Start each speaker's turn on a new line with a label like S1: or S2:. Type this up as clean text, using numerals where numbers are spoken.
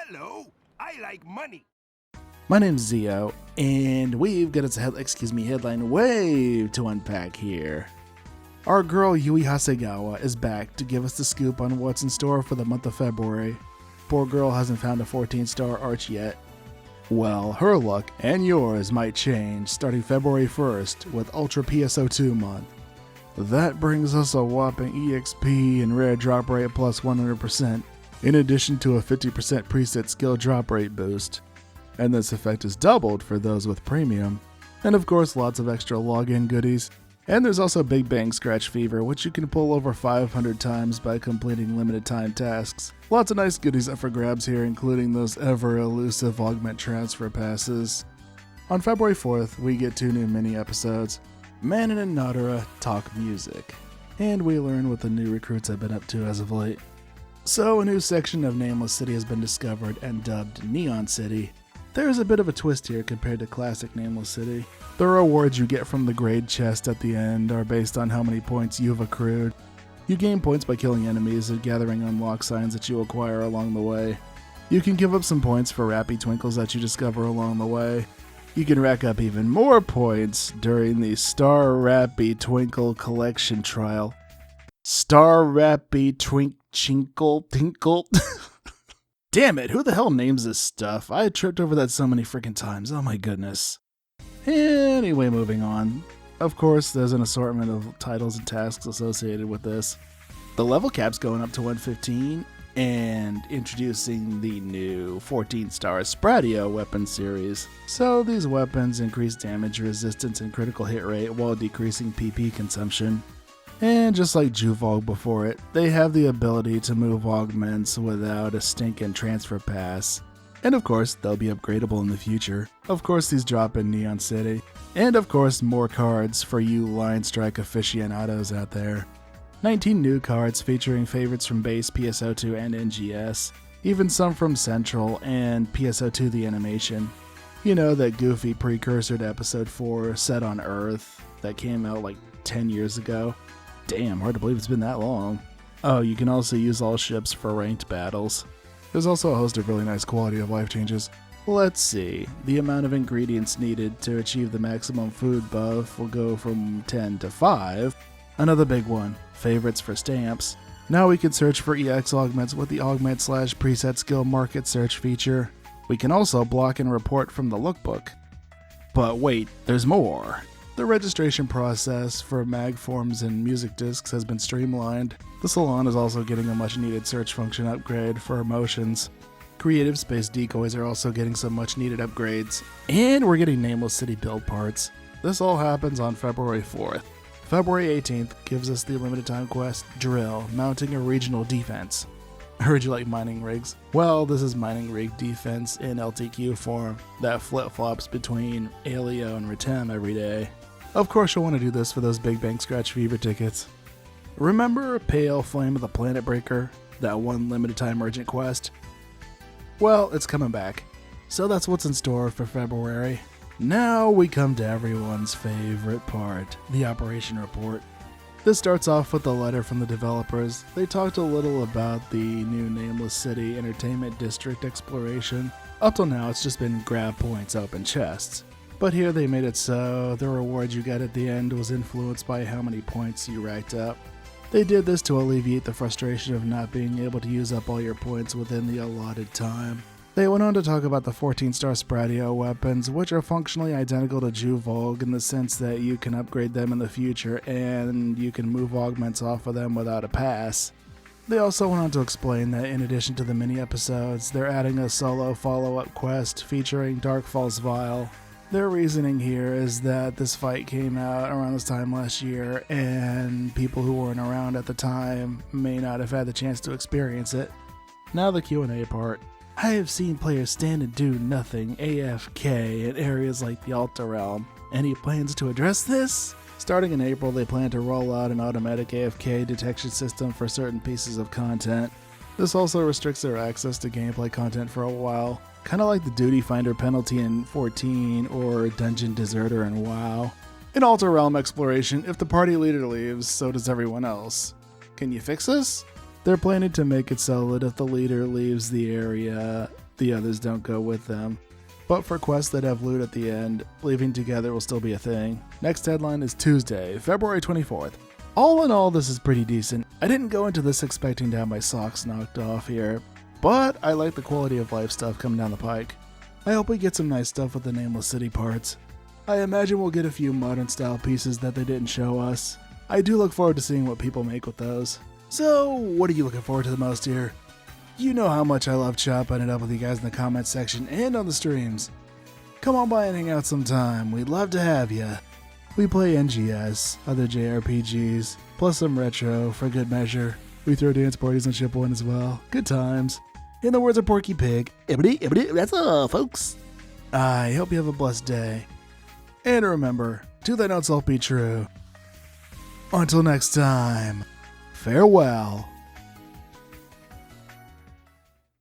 S1: Hello, I like money.
S2: My name's Zio, and we've got a headline wave to unpack here. Our girl Yui Hasegawa is back to give us the scoop on what's in store for the month of February. Poor girl hasn't found a 14-star arch yet. Well, her luck and yours might change starting February 1st with Ultra PSO2 month. That brings us a whopping EXP and rare drop rate plus 100%, in addition to a 50% preset skill drop rate boost. And this effect is doubled for those with premium. And of course lots of extra login goodies. And there's also Big Bang Scratch Fever, which you can pull over 500 times by completing limited time tasks. Lots of nice goodies up for grabs here, including those ever elusive augment transfer passes. On February 4th, we get 2 new mini episodes. Manon and Nadara talk music, and we learn what the new recruits have been up to as of late. So a new section of Nameless City has been discovered and dubbed Neon City. There's a bit of a twist here compared to classic Nameless City. The rewards you get from the grade chest at the end are based on how many points you've accrued. You gain points by killing enemies and gathering unlock signs that you acquire along the way. You can give up some points for Rappy Twinkles that you discover along the way. You can rack up even more points during the Star Rappy Twinkle Collection Trial. Star Rappy Twinkle Tinkle. Damn it, who the hell names this stuff? I tripped over that so many freaking times, oh my goodness. Anyway, moving on. Of course, there's an assortment of titles and tasks associated with this. The level cap's going up to 115, and introducing the new 14-star Spratio weapon series. So these weapons increase damage resistance and critical hit rate while decreasing PP consumption. And just like Juvog before it, they have the ability to move augments without a stinking transfer pass. And of course, they'll be upgradable in the future. Of course, these drop in Neon City. And of course, more cards for you Line Strike aficionados out there. 19 new cards featuring favorites from base PSO2 and NGS. Even some from Central and PSO2 the animation. You know, that goofy precursor to episode 4 set on Earth that came out like 10 years ago. Damn, hard to believe it's been that long. Oh, you can also use all ships for ranked battles. There's also a host of really nice quality of life changes. Let's see, the amount of ingredients needed to achieve the maximum food buff will go from 10 to 5. Another big one, favorites for stamps. Now we can search for EX augments with the augment/preset skill market search feature. We can also block and report from the lookbook. But wait, there's more. The registration process for mag forms and music discs has been streamlined. The salon is also getting a much needed search function upgrade for emotions. Creative space decoys are also getting some much needed upgrades. And we're getting Nameless City build parts. This all happens on February 4th. February 18th gives us the limited time quest Drill, mounting a regional defense. I heard you like mining rigs. Well, this is mining rig defense in LTQ form that flip-flops between Alio and Retem every day. Of course you'll want to do this for those Big Bang Scratch Fever tickets. Remember Pale Flame of the Planet Breaker? That one limited time urgent quest? Well, it's coming back. So that's what's in store for February. Now we come to everyone's favorite part, the Operation Report. This starts off with a letter from the developers. They talked a little about the new Nameless City Entertainment District exploration. Up till now it's just been grab points, open chests. But here they made it so the reward you got at the end was influenced by how many points you racked up. They did this to alleviate the frustration of not being able to use up all your points within the allotted time. They went on to talk about the 14-star Spratio weapons, which are functionally identical to Juvog in the sense that you can upgrade them in the future and you can move augments off of them without a pass. They also went on to explain that in addition to the mini episodes, they're adding a solo follow-up quest featuring Dark Falls Vial. Their reasoning here is that this fight came out around this time last year, and people who weren't around at the time may not have had the chance to experience it. Now the Q&A part. I have seen players stand and do nothing AFK in areas like the Alta Realm. Any plans to address this? Starting in April, they plan to roll out an automatic AFK detection system for certain pieces of content. This also restricts their access to gameplay content for a while. Kinda like the Duty Finder penalty in 14 or Dungeon Deserter in WoW. In Alta Realm exploration, if the party leader leaves, so does everyone else. Can you fix this? They're planning to make it so that if the leader leaves the area, the others don't go with them. But for quests that have loot at the end, leaving together will still be a thing. Next headline is Tuesday, February 24th. All in all, this is pretty decent. I didn't go into this expecting to have my socks knocked off here, but I like the quality of life stuff coming down the pike. I hope we get some nice stuff with the Nameless City parts. I imagine we'll get a few modern style pieces that they didn't show us. I do look forward to seeing what people make with those. So, what are you looking forward to the most here? You know how much I love chopping it up with you guys in the comments section and on the streams. Come on by and hang out sometime, we'd love to have ya. We play NGS, other JRPGs, plus some retro for good measure. We throw dance parties on Ship 1 as well. Good times. In the words of Porky Pig, that's all folks. I hope you have a blessed day. And remember, to thine own self be true. Until next time, farewell.